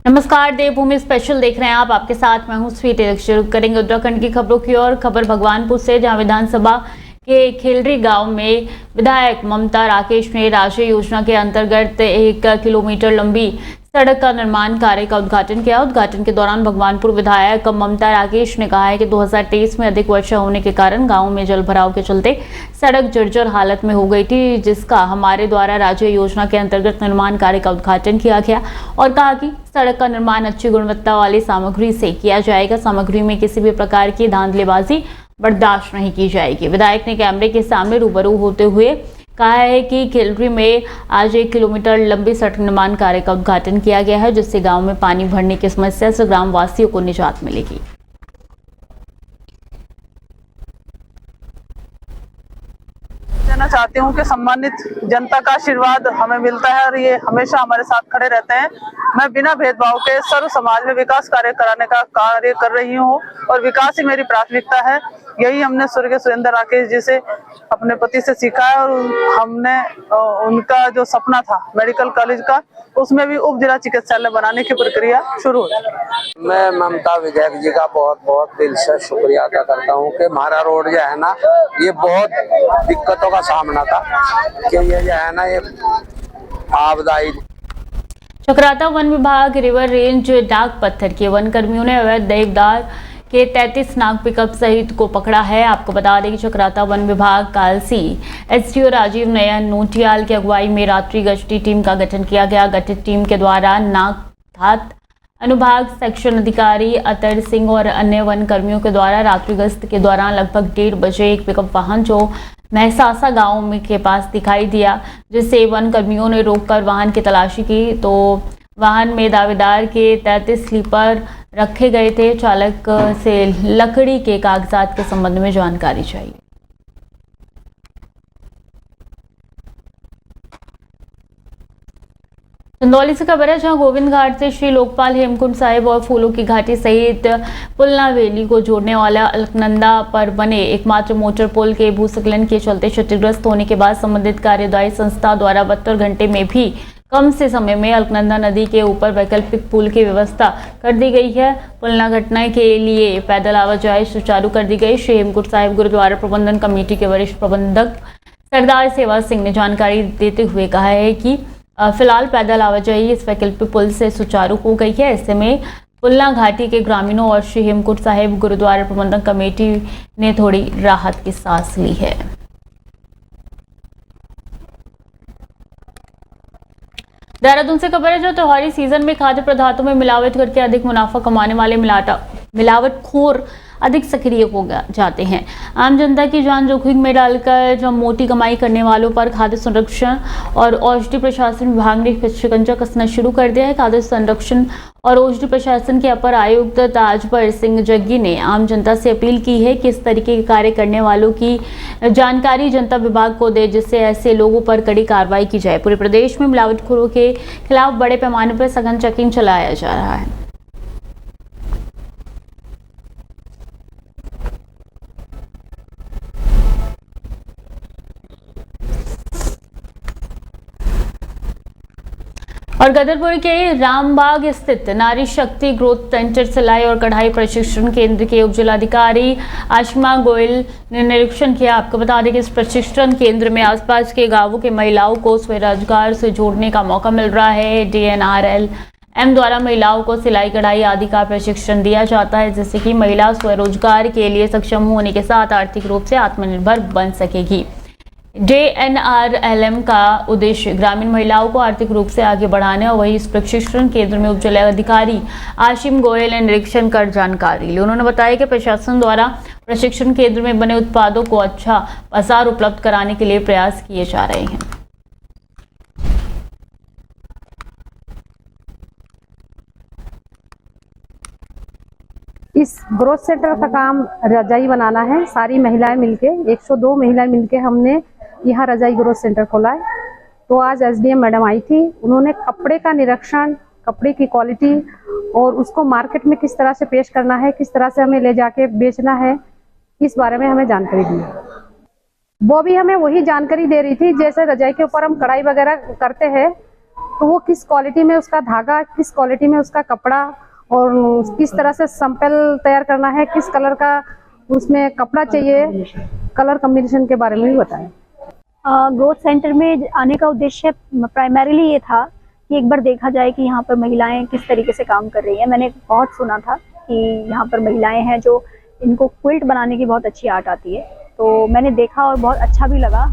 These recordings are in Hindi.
नमस्कार, देवभूमि स्पेशल देख रहे हैं आप। आपके साथ मैं हूं स्वीटी। शुरू करेंगे उत्तराखंड की खबरों की ओर। खबर भगवानपुर से, जहां विधानसभा के खिलरी गांव में विधायक ममता राकेश ने राज्य योजना के अंतर्गत 1 किलोमीटर लंबी सड़क का निर्माण कार्य का उद्घाटन किया। उद्घाटन के दौरान भगवानपुर विधायक ममता राकेश ने कहा है कि 2023 में अधिक वर्षा होने के कारण गांव में जल भराव के चलते सड़क जर्जर हालत में हो गई थी, जिसका हमारे द्वारा राज्य योजना के अंतर्गत निर्माण कार्य का उद्घाटन किया गया और कहा कि सड़क का निर्माण अच्छी गुणवत्ता वाली सामग्री से किया जाएगा। सामग्री में किसी भी प्रकार की धांधलीबाजी बर्दाश्त नहीं की जाएगी। विधायक ने कैमरे के सामने रूबरू होते हुए कहा है कि खिलरी में आज 1 किलोमीटर लंबी सड़क निर्माण कार्य का उद्घाटन किया गया है, जिससे गांव में पानी भरने की समस्या से ग्रामवासियों को निजात मिलेगी। कहना चाहती हूँ कि सम्मानित जनता का आशीर्वाद हमें मिलता है और ये हमेशा हमारे साथ खड़े रहते हैं। मैं बिना भेदभाव के सर्व समाज में विकास कार्य कराने का कार्य कर रही हूँ और विकास ही मेरी प्राथमिकता है। यही हमने स्वर्गीय सुरेंद्र राकेश जी से, अपने पति से सीखा है और हमने उनका जो सपना था मेडिकल कॉलेज का, उसमें भी उप जिला चिकित्सालय बनाने की प्रक्रिया शुरू हो गई। मैं ममता विधायक जी का बहुत बहुत दिल से शुक्रिया अदा करता हूँ कि हमारा रोड जो है ना, ये बहुत दिक्कतों का सामना था कि ये जो है ना, ये आपदाई। चक्राता वन विभाग रिवर रेंज डाक पत्थर के वन कर्मियों ने अवैध देवदार के 33 नाग पिकअप सहित को पकड़ा है। आपको बता दें कि चक्राता वन विभाग कालसी एसडीओ राजीव नयन नोटियाल की अगुवाई में रात्रि गश्ती टीम का गठन किया गया। गठित टीम के द्वारा नागधात अनुभाग सेक्शन अधिकारी अतर सिंह और अन्य वन कर्मियों के द्वारा रात्रि गश्त के दौरान लगभग 1:30 बजे एक पिकअप वाहन जो महसासा गांव में के पास दिखाई दिया, जिससे वन कर्मियों ने रोककर वाहन की तलाशी की तो वाहन में दावेदार के 33 स्लीपर रखे गए थे। चालक से लकड़ी के कागजात के संबंध में जानकारी चाहिए। चंदौली से खबर है, जहां गोविंद घाट से श्री लोकपाल हेमकुंड साहिब और फूलों की घाटी सहित पुलना वैली को जोड़ने वाला अलकनंदा पर बने एकमात्र मोटर पुल के भूस्खलन के चलते क्षतिग्रस्त होने के बाद संबंधित कार्यदायी संस्था द्वारा 72 घंटे में भी कम से समय में अलकनंदा नदी के ऊपर वैकल्पिक पुल की व्यवस्था कर दी गई है। पुलना घटना के लिए पैदल आवाजाही सुचारू कर दी गई। श्री हेमकुंड साहिब गुरुद्वारा प्रबंधन कमेटी के वरिष्ठ प्रबंधक सरदार सेवा सिंह ने जानकारी देते हुए कहा है कि फिलहाल पैदल आवाजाही इस वैकल्पिक पुल से सुचारू हो गई है। ऐसे में पुलना घाटी के ग्रामीणों और श्री हेमकुंड साहिब गुरुद्वारा प्रबंधन कमेटी ने थोड़ी राहत की सांस ली है। देहरादून से खबर है, जो त्योहारी सीजन में खाद्य पदार्थों में मिलावट करके अधिक मुनाफा कमाने वाले मिलावटखोर अधिक सक्रिय हो जाते हैं। आम जनता की जान जोखिम में डालकर जो मोटी कमाई करने वालों पर खाद्य संरक्षण और औषधि प्रशासन विभाग ने शिकंजा कसना शुरू कर दिया है। खाद्य संरक्षण और औषधि प्रशासन के अपर आयुक्त ताजपर सिंह जग्गी ने आम जनता से अपील की है कि इस तरीके के कार्य करने वालों की जानकारी जनता विभाग को दे, जिससे ऐसे लोगों पर कड़ी कार्रवाई की जाए। पूरे प्रदेश में मिलावटखोरों के खिलाफ बड़े पैमाने पर सघन चेकिंग चलाया जा रहा है। और गदरपुर के रामबाग स्थित नारी शक्ति ग्रोथ सेंटर सिलाई और कढ़ाई प्रशिक्षण केंद्र के उप जिलाधिकारी आशिमा गोयल ने निरीक्षण किया। आपको बता दें कि इस प्रशिक्षण केंद्र में आसपास के गांवों के महिलाओं को स्वरोजगार से जोड़ने का मौका मिल रहा है। DNRLM द्वारा महिलाओं को सिलाई कढ़ाई आदि का प्रशिक्षण दिया जाता है, जिससे कि महिला स्वरोजगार के लिए सक्षम होने के साथ आर्थिक रूप से आत्मनिर्भर बन सकेगी। DNRLM का उद्देश्य ग्रामीण महिलाओं को आर्थिक रूप से आगे बढ़ाने और वही इस प्रशिक्षण केंद्र में उप जिलाधिकारी आशिम गोयल ने निरीक्षण कर जानकारी ली। उन्होंने बताया कि प्रशासन द्वारा प्रशिक्षण केंद्र में बने उत्पादों को अच्छा बाजार उपलब्ध कराने के लिए प्रयास किए जा रहे हैं। इस ग्रोथ सेंटर का काम रजाई बनाना है। सारी महिलाएं मिलके 102 महिलाएं मिलके हमने यहाँ रजाई ग्रोथ सेंटर खोला है। तो आज SDM मैडम आई थी, उन्होंने कपड़े का निरीक्षण, कपड़े की क्वालिटी और उसको मार्केट में किस तरह से पेश करना है, किस तरह से हमें ले जाके बेचना है, इस बारे में हमें जानकारी दी। वो भी हमें वही जानकारी दे रही थी, जैसे रजाई के ऊपर हम कढ़ाई वगैरह करते हैं तो वो किस क्वालिटी में उसका धागा, किस क्वालिटी में उसका कपड़ा और किस तरह से सैंपल तैयार करना है, किस कलर का उसमें कपड़ा चाहिए, कलर कॉम्बिनेशन के बारे में भी बताएं। ग्रोथ सेंटर में आने का उद्देश्य प्राइमरीली ये था कि एक बार देखा जाए कि यहाँ पर महिलाएं किस तरीके से काम कर रही हैं। मैंने बहुत सुना था कि यहाँ पर महिलाएं हैं जो इनको क्विल्ट बनाने की बहुत अच्छी आर्ट आती है, तो मैंने देखा और बहुत अच्छा भी लगा।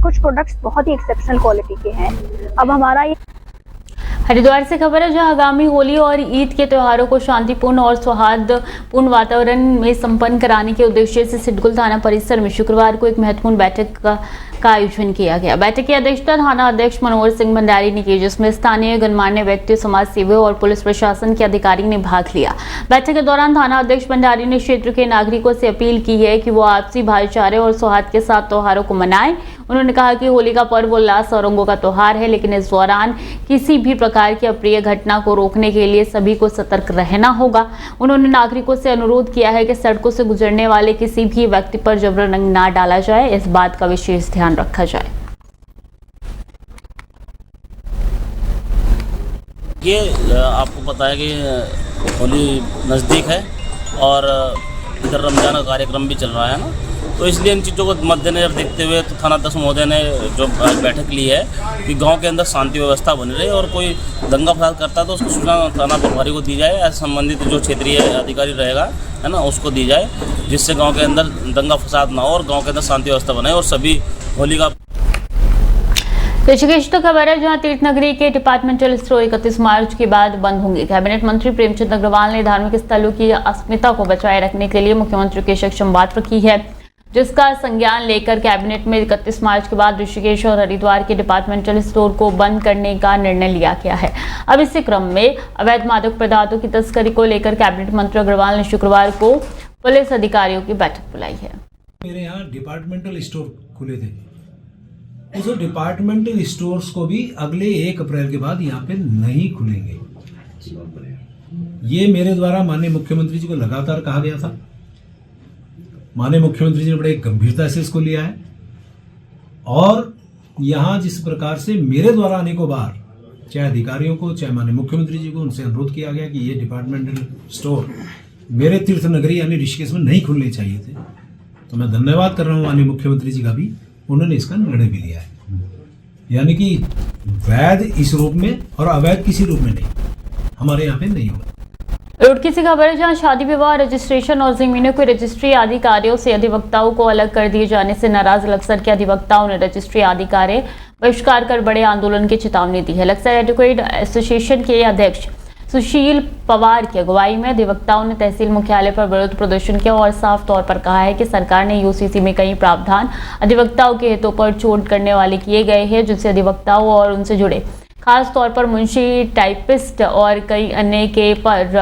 कुछ प्रोडक्ट्स बहुत ही एक्सेप्शनल क्वालिटी के हैं। अब हमारा ये हरिद्वार से खबर है, जहां आगामी होली और ईद के त्योहारों को शांतिपूर्ण और सौहार्दपूर्ण वातावरण में संपन्न कराने के उद्देश्य से सिडकुल थाना परिसर में शुक्रवार को एक महत्वपूर्ण बैठक का आयोजन किया गया। बैठक की अध्यक्षता थाना अध्यक्ष मनोहर सिंह भंडारी ने की, जिसमें स्थानीय गणमान्य व्यक्तियों, समाज सेवियों और पुलिस प्रशासन के अधिकारी ने भाग लिया। बैठक के दौरान थाना अध्यक्ष भंडारी ने क्षेत्र के नागरिकों से अपील की है कि वो आपसी भाईचारे और सौहार्द के साथ त्योहारों को मनाएं। उन्होंने कहा कि होली का पर्व उल्लास और रंगों का त्योहार है, लेकिन इस दौरान किसी भी प्रकार की अप्रिय घटना को रोकने के लिए सभी को सतर्क रहना होगा। उन्होंने नागरिकों से अनुरोध किया है कि सड़कों से गुजरने वाले किसी भी व्यक्ति पर जबरन रंग ना डाला जाए, इस बात का विशेष ध्यान रखा जाए। ये आपको पता है कि होली नज़दीक है और इधर रमजान का कार्यक्रम भी चल रहा है ना, तो इसलिए इन चीज़ों को मद्देनजर देखते हुए तो थाना अध्यक्ष महोदय ने जो बैठक ली है कि गांव के अंदर शांति व्यवस्था बनी रहे और कोई दंगा फसाद करता है तो उसको सूचना थाना प्रभारी को दी जाए, ऐसे संबंधित जो क्षेत्रीय अधिकारी रहेगा है ना उसको दी जाए, जिससे गाँव के अंदर दंगा फसाद ना हो और गाँव के अंदर शांति व्यवस्था बने और सभी होली का। ऋषिकेश तो खबर है, जहां तीर्थ नगरी के डिपार्टमेंटल स्टोर 31 मार्च के बाद बंद होंगे। कैबिनेट मंत्री प्रेमचंद अग्रवाल ने धार्मिक स्थलों की अस्मिता को बचाए रखने के लिए मुख्यमंत्री के सक्षम बात रखी है, जिसका संज्ञान लेकर कैबिनेट में 31 मार्च के बाद ऋषिकेश और हरिद्वार के डिपार्टमेंटल स्टोर को बंद करने का निर्णय लिया गया है। अब इसी क्रम में अवैध मादक पदार्थों की तस्करी को लेकर कैबिनेट मंत्री अग्रवाल ने शुक्रवार को पुलिस अधिकारियों की बैठक बुलाई है। मेरे यहाँ डिपार्टमेंटल स्टोर खुले थे, उस डिपार्टमेंटल स्टोर्स को भी अगले 1 अप्रैल के बाद यहाँ पे नहीं खुलेंगे। ये मेरे द्वारा माननीय मुख्यमंत्री जी को लगातार कहा गया था। माननीय मुख्यमंत्री जी ने बड़े गंभीरता से इसको लिया है और यहाँ जिस प्रकार से मेरे द्वारा अनेकों बार चाहे अधिकारियों को चाहे माननीय मुख्यमंत्री जी को उनसे अनुरोध किया गया कि ये डिपार्टमेंटल स्टोर मेरे तीर्थ नगरी यानी ऋषिकेश में नहीं खुलने चाहिए थे, तो मैं धन्यवाद कर रहा हूँ माननीय मुख्यमंत्री जी का भी, उन्होंने इसका निर्णय भी लिया है। यानी कि वैध इस रूप में और अवैध किसी रूप में नहीं, हमारे यहाँ पे नहीं होगा। रुड़की से खबर है, जहां शादी विवाह रजिस्ट्रेशन और जमीनों की रजिस्ट्री आदि कार्यों से अधिवक्ताओं को अलग कर दिए जाने से नाराज लक्सर के अधिवक्ताओं ने रजिस्ट्री आदि कार्य बहिष्कार कर बड़े आंदोलन की चेतावनी दी है। लक्सर एडवोकेट एसोसिएशन के अध्यक्ष सुशील पवार की अगुवाई में अधिवक्ताओं ने तहसील मुख्यालय पर विरोध प्रदर्शन किया और साफ तौर पर कहा है कि सरकार ने यूसीसी में कई प्रावधान अधिवक्ताओं के हितों पर चोट करने वाले किए गए हैं, जिनसे अधिवक्ताओं और उनसे जुड़े खास तौर पर मुंशी, टाइपिस्ट और कई अन्य के पर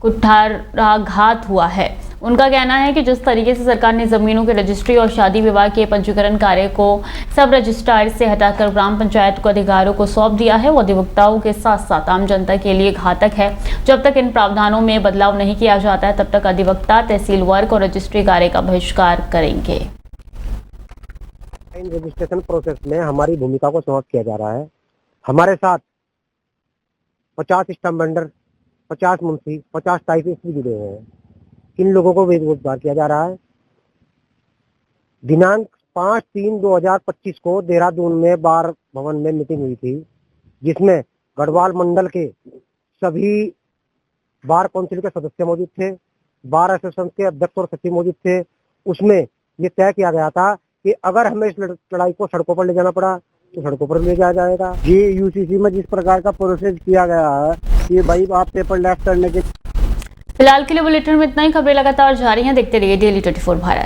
कुठाराघात हुआ है। उनका कहना है कि जिस तरीके से सरकार ने जमीनों के रजिस्ट्री और शादी विवाह के पंजीकरण कार्य को सब रजिस्ट्रार से हटाकर ग्राम पंचायत को अधिकारों को सौंप दिया है, वो अधिवक्ताओं के साथ साथ आम जनता के लिए घातक है। जब तक इन प्रावधानों में बदलाव नहीं किया जाता है, तब तक अधिवक्ता तहसील वर्क और रजिस्ट्री कार्य का बहिष्कार करेंगे। रजिस्ट्रेशन प्रोसेस में हमारी भूमिका को समाप्त किया जा रहा है। हमारे साथ 50 स्टैम्प वेंडर, 50 मुंशी, 50 टाइपिस्ट भी जुड़े हुए हैं। इन लोगों को बेरोजगार किया जा रहा है। दिनांक 5/3/2025 को देहरादून में बार भवन में मीटिंग हुई थी, जिसमें गढ़वाल मंडल के सभी बार काउंसिल के सदस्य मौजूद थे, बार एसोसिएशन के अध्यक्ष और सचिव मौजूद थे। उसमें ये तय किया गया था कि अगर हमें इस लड़ाई को सड़कों पर ले जाना पड़ा तो सड़कों पर ले जाया जाएगा। ये यूसीसी में जिस प्रकार का प्रोसेस किया गया है, ये भाई आप पेपर लेफ्ट करने के। फिलहाल के लिए बुलेटिन में इतना ही। खबरें लगातार जारी हैं, देखते रहिए डेली 24 भारत।